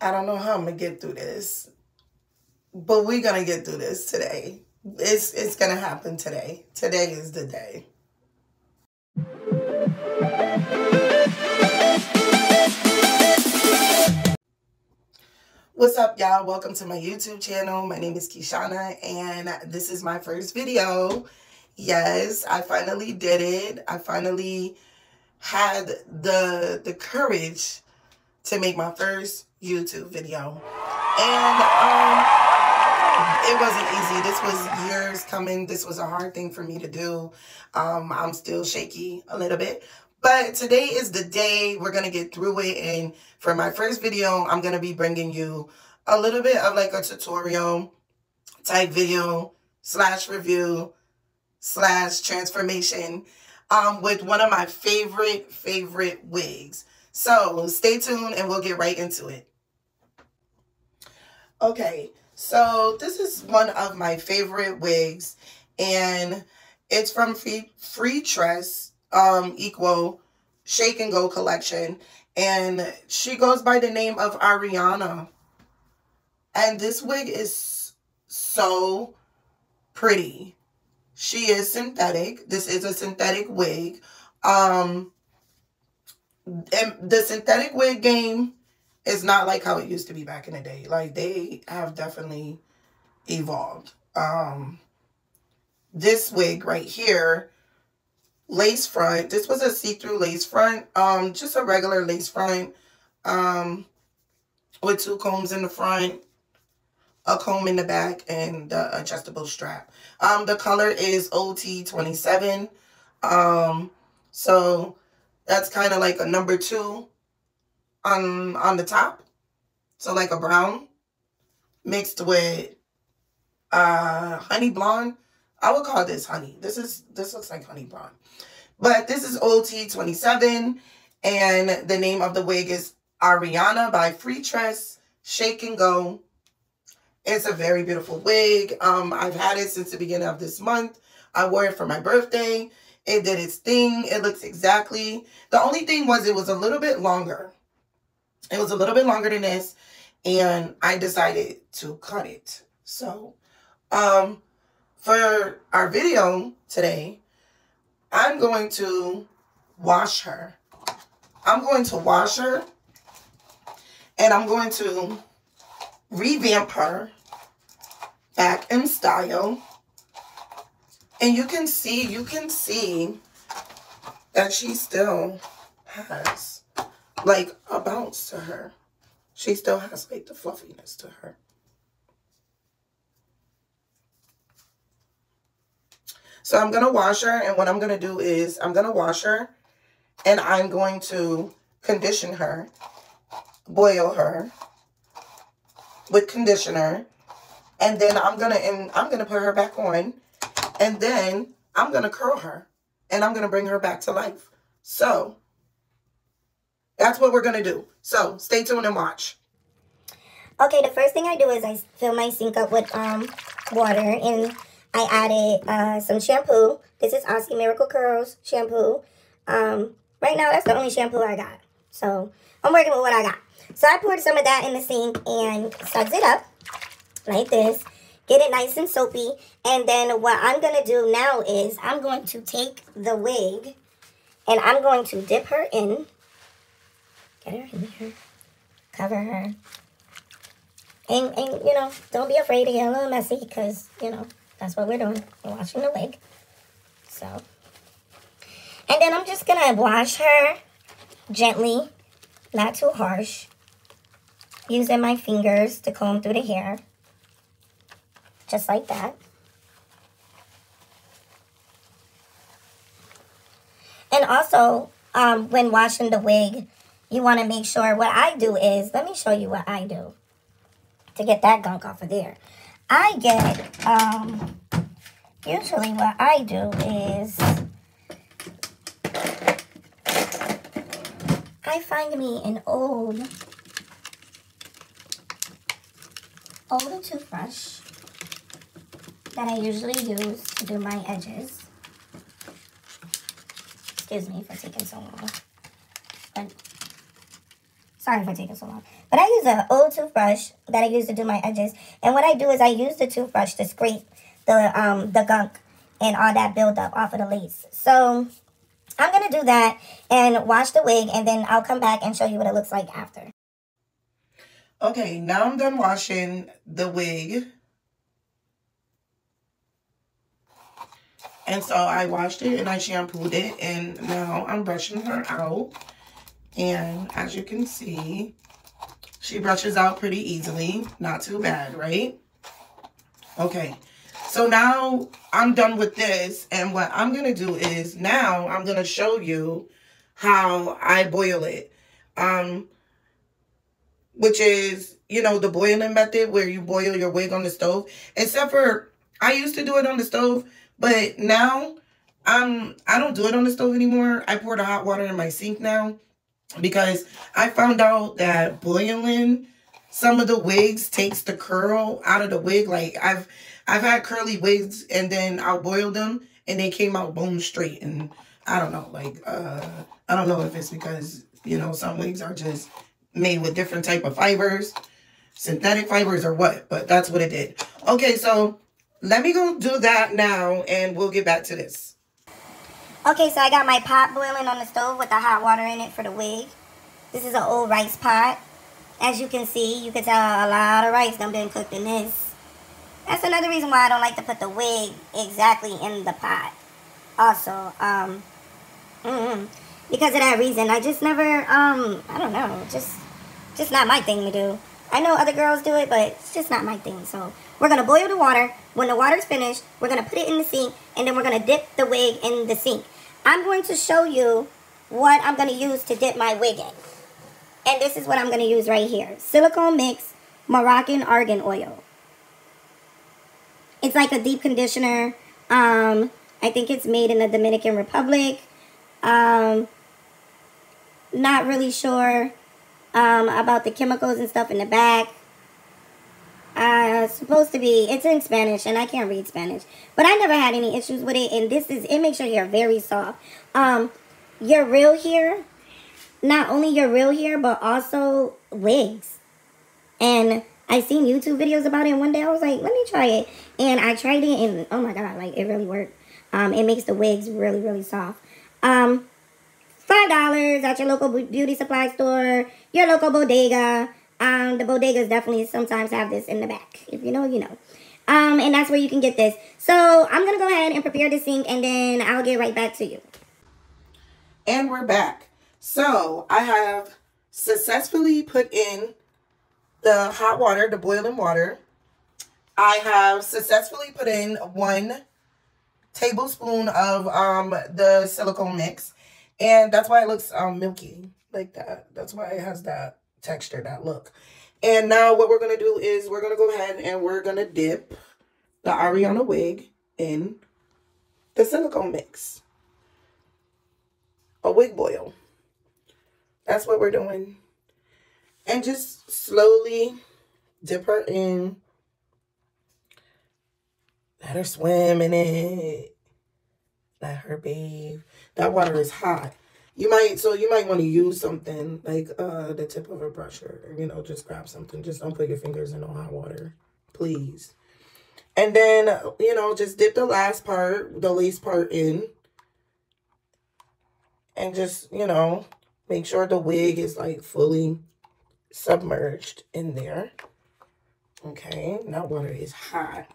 I don't know how I'm going to get through this, but we're going to get through this today. It's going to happen today. Today is the day. What's up, y'all? Welcome to my YouTube channel. My name is Kishana, and this is my first video. Yes, I finally did it. I finally had the courage to make my first YouTube video. And it wasn't easy. This was years coming. This was a hard thing for me to do. I'm still shaky a little bit. But today is the day. We're going to get through it. And for my first video, I'm going to be bringing you a little bit of like a tutorial type video / review / transformation with one of my favorite wigs. So stay tuned and we'll get right into it. Okay, so this is one of my favorite wigs, and it's from Freetress equal Shake and Go collection, and she goes by the name of ARIANA. And this wig is so pretty. She is synthetic. This is a synthetic wig. And the synthetic wig game is not like how it used to be back in the day. Like, they have definitely evolved. This wig right here, lace front. This was a see-through lace front. Just a regular lace front. With 2 combs in the front, a comb in the back, and the adjustable strap. The color is OT27. So that's kind of like a number 2 on the top. So like a brown mixed with honey blonde. I would call this honey. This looks like honey blonde. But this is OT27, and the name of the wig is ARIANA by Freetress Shake and Go. It's a very beautiful wig. I've had it since the beginning of this month. I wore it for my birthday. It did its thing. It looks exactly. The only thing was it was a little bit longer. It was a little bit longer than this, and I decided to cut it. So, for our video today, I'm going to wash her. I'm going to wash her, and I'm going to revamp her back in style. And you can see that she still has like a bounce to her. She still has like the fluffiness to her. So I'm going to wash her, and what I'm going to do is I'm going to wash her, and I'm going to condition her, boil her with conditioner, and then I'm gonna put her back on, and then I'm gonna curl her, and I'm gonna bring her back to life. So that's what we're gonna do. So stay tuned and watch. Okay, the first thing I do is I fill my sink up with water, and I added some shampoo. This is Aussie Miracle Curls shampoo. Right now that's the only shampoo I got, so I'm working with what I got. So I poured some of that in the sink and suds it up like this. Get it nice and soapy. And then what I'm going to do now is I'm going to take the wig and I'm going to dip her in. Get her in here. Cover her. And you know, don't be afraid to get a little messy because, you know, that's what we're doing. We're washing the wig. So. And then I'm just going to wash her gently. Not too harsh. Using my fingers to comb through the hair. Just like that. And also, when washing the wig, you want to make sure, what I do is, let me show you what I do to get that gunk off of there. I get, usually what I do is, I find me an old toothbrush that I usually use to do my edges. Excuse me for taking so long. But Sorry for taking so long. But I use an old toothbrush that I use to do my edges. And what I do is I use the toothbrush to scrape the gunk and all that buildup off of the lace. So I'm going to do that and wash the wig, and then I'll come back and show you what it looks like after. Okay, now I'm done washing the wig. And so I washed it and I shampooed it, and now I'm brushing her out. And as you can see, she brushes out pretty easily. Not too bad, right? Okay, so now I'm done with this, and what I'm going to do is now I'm going to show you how I boil it. Which is, you know, the boiling method where you boil your wig on the stove. Except for, I used to do it on the stove, but now I don't do it on the stove anymore. I pour the hot water in my sink now because I found out that boiling some of the wigs takes the curl out of the wig. Like I've had curly wigs and then I'll boil them and they came out bone straight, and I don't know, like I don't know if it's because, you know, some wigs are just made with different type of fibers, synthetic fibers or what, but that's what it did. Okay, so let me go do that now and we'll get back to this. Okay, so I got my pot boiling on the stove with the hot water in it for the wig. This is an old rice pot. As you can see, you can tell a lot of rice done been cooked in this. That's another reason why I don't like to put the wig exactly in the pot. Also, because of that reason, I just never, I don't know, just not my thing to do. I know other girls do it, but it's just not my thing. So we're going to boil the water. When the water's finished, we're going to put it in the sink, and then we're going to dip the wig in the sink. I'm going to show you what I'm going to use to dip my wig in. And this is what I'm going to use right here. Silicone Mix Moroccan Argan Oil. It's like a deep conditioner. I think it's made in the Dominican Republic. Not really sure about the chemicals and stuff in the back. Supposed to be, it's in Spanish, and I can't read Spanish. But I never had any issues with it, and it makes your hair very soft. Your real hair, not only your real hair, but also wigs. And I seen YouTube videos about it, and one day I was like, let me try it. And I tried it, and oh my God, like, it really worked. It makes the wigs really, really soft. $5 at your local beauty supply store, your local bodega. The bodegas definitely sometimes have this in the back. If you know, you know. And that's where you can get this. So I'm going to go ahead and prepare the sink, and then I'll get right back to you. And we're back. So I have successfully put in the hot water, the boiling water. I have successfully put in 1 tablespoon of the silicone mix. And that's why it looks milky like that. That's why it has that texture, that look. And now what we're going to do is we're going to go ahead and we're going to dip the ARIANA wig in the silicone mix. A wig boil. That's what we're doing. And just slowly dip her in. Let her swim in it. Let her bathe. That water is hot. You might want to use something like the tip of a brush, or, you know, just grab something. Just don't put your fingers in no hot water, please. And then, you know, just dip the last part, the lace part in. And just, you know, make sure the wig is like fully submerged in there. Okay, that water is hot,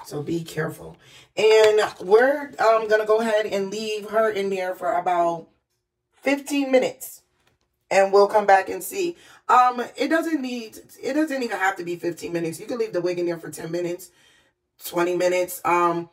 so be careful. And we're going to go ahead and leave her in there for about 15 minutes. And we'll come back and see. It doesn't even have to be 15 minutes. You can leave the wig in there for 10 minutes, 20 minutes. To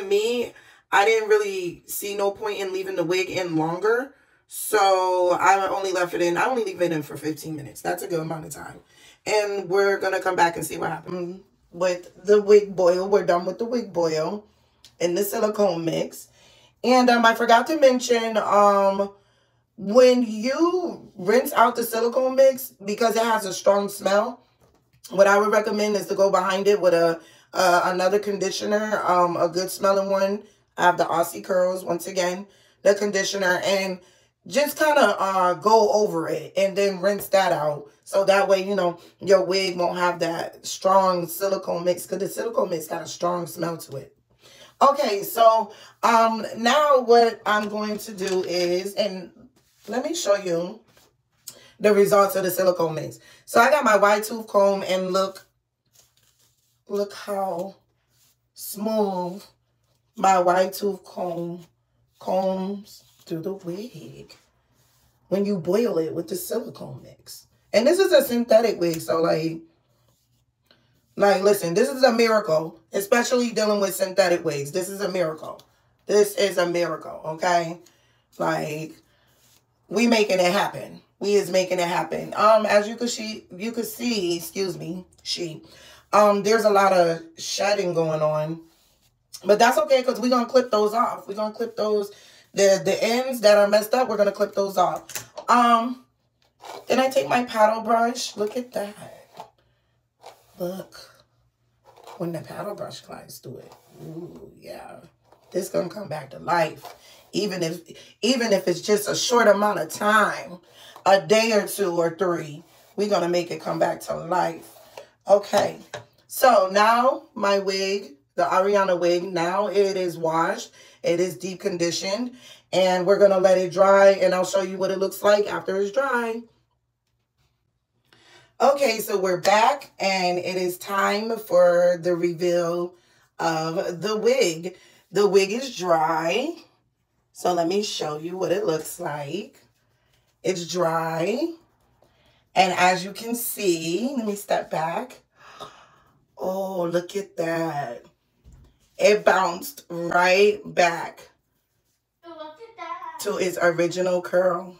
me, I didn't really see no point in leaving the wig in longer. So I only leave it in for 15 minutes. That's a good amount of time. And we're going to come back and see what happened with the wig boil. We're done with the wig boil in the silicone mix. And I forgot to mention, when you rinse out the silicone mix, because it has a strong smell, what I would recommend is to go behind it with another conditioner, a good smelling one. I have the Aussie Curls, once again, the conditioner. And just kind of go over it and then rinse that out. So that way, you know, your wig won't have that strong silicone mix, because the silicone mix got a strong smell to it. Okay, so now what I'm going to do is, and let me show you the results of the silicone mix. So I got my wide tooth comb, and look how smooth my wide tooth comb combs through the wig when you boil it with the silicone mix. And this is a synthetic wig, so like listen, this is a miracle, especially dealing with synthetic wigs. This is a miracle. This is a miracle, okay? Like, we making it happen. We is making it happen. As you could see, excuse me, there's a lot of shedding going on. But that's okay, because we're going to clip those off. We're going to clip those, the ends that are messed up, we're going to clip those off. Then I take my paddle brush. Look at that. Look. When the paddle brush glides through it. Ooh, yeah. This going to come back to life. Even if it's just a short amount of time, a day or 2 or 3, we're going to make it come back to life. Okay. So now my wig, the ARIANA wig, now it is washed. It is deep conditioned. And we're going to let it dry. And I'll show you what it looks like after it's dry. Okay, so we're back. And it is time for the reveal of the wig. The wig is dry. So let me show you what it looks like. It's dry. And as you can see, let me step back. Oh, look at that. It bounced right back to its original curl.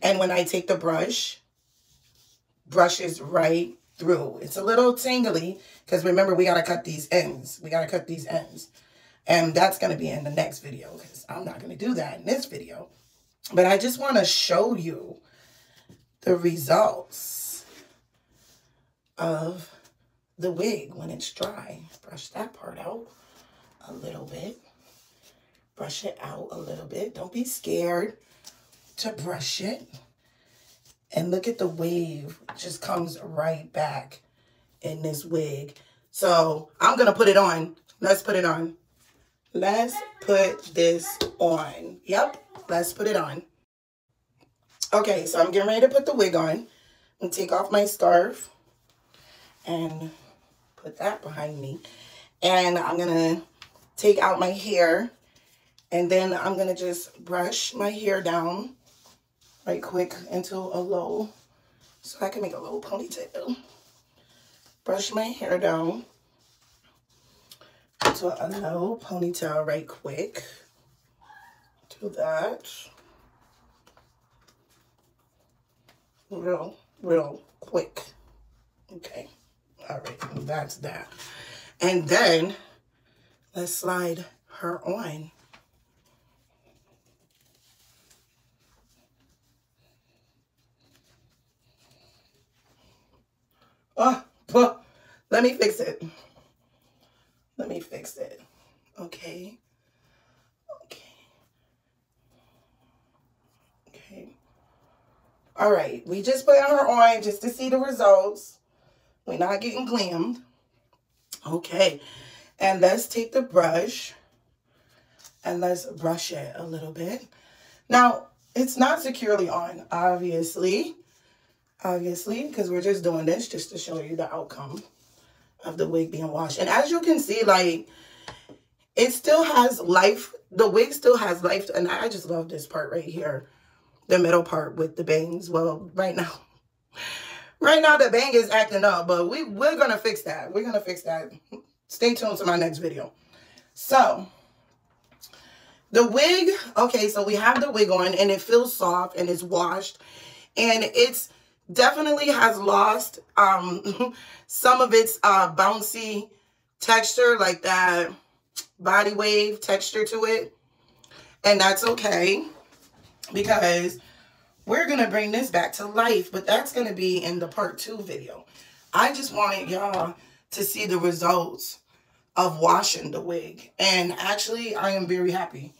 And when I take the brush brushes right through. It's a little tingly because remember, we got to cut these ends. We got to cut these ends. And that's going to be in the next video because I'm not going to do that in this video. But I just want to show you the results of the wig when it's dry. Brush that part out a little bit. Brush it out a little bit. Don't be scared to brush it. And look at the wave. It just comes right back in this wig. So I'm going to put it on. Let's put it on. Let's put this on. Yep, let's put it on. Okay, so I'm getting ready to put the wig on. And take off my scarf. And put that behind me. And I'm going to take out my hair. And then I'm going to just brush my hair down right quick into a low. So I can make a little ponytail. Brush my hair down into a low ponytail right quick. Do that. Real quick. Okay. All right, that's that. And then let's slide her on. Oh, let me fix it. Let me fix it. Okay. Okay. All right, we just put her on just to see the results. We're not getting glammed. Okay, and let's take the brush and let's brush it a little bit. Now, it's not securely on, obviously, because we're just doing this just to show you the outcome of the wig being washed. And as you can see, like, it still has life. The wig still has life. And I just love this part right here, the middle part with the bangs. Well, right now the bang is acting up, but we're going to fix that. We're going to fix that. Stay tuned to my next video. So, the wig, okay, so we have the wig on, and it feels soft, and it's washed, and it's definitely has lost some of its bouncy texture, like that body wave texture to it. And that's okay, because we're going to bring this back to life, but that's going to be in the part 2 video. I just wanted y'all to see the results of washing the wig. And actually, I am very happy.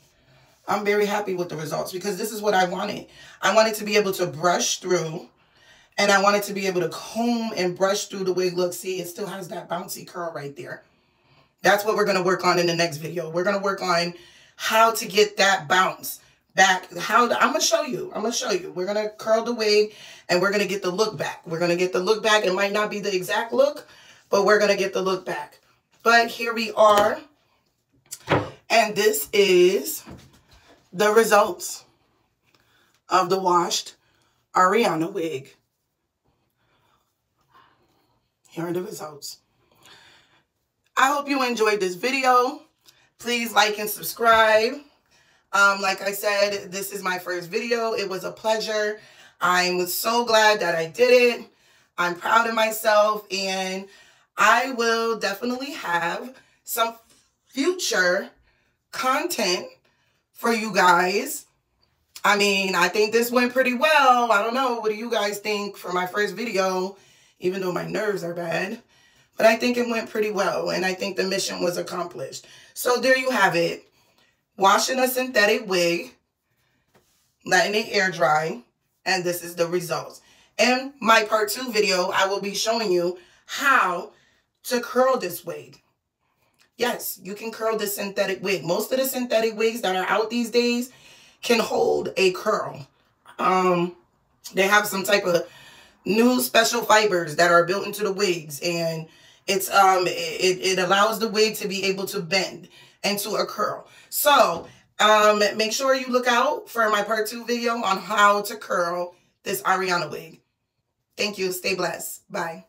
I'm very happy with the results because this is what I wanted. I wanted to be able to brush through, and I wanted to be able to comb and brush through the wig look. See, it still has that bouncy curl right there. That's what we're going to work on in the next video. We're going to work on how to get that bounce back. I'm going to show you. I'm going to show you. We're going to curl the wig and we're going to get the look back. We're going to get the look back. It might not be the exact look, but we're going to get the look back. But here we are. And this is the results of the washed ARIANA wig. Here are the results. I hope you enjoyed this video. Please like and subscribe. Like I said, this is my first video. It was a pleasure. I'm so glad that I did it. I'm proud of myself, and I will definitely have some future content for you guys. I mean, I think this went pretty well. I don't know. What do you guys think for my first video? Even though my nerves are bad. But I think it went pretty well, and I think the mission was accomplished. So there you have it. Washing a synthetic wig, letting it air dry, and this is the results. In my part 2 video, I will be showing you how to curl this wig. Yes, you can curl this synthetic wig. Most of the synthetic wigs that are out these days can hold a curl. They have some type of new special fibers that are built into the wigs, and it's it allows the wig to be able to bend into a curl. So make sure you look out for my part 2 video on how to curl this ARIANA wig. Thank you. Stay blessed. Bye.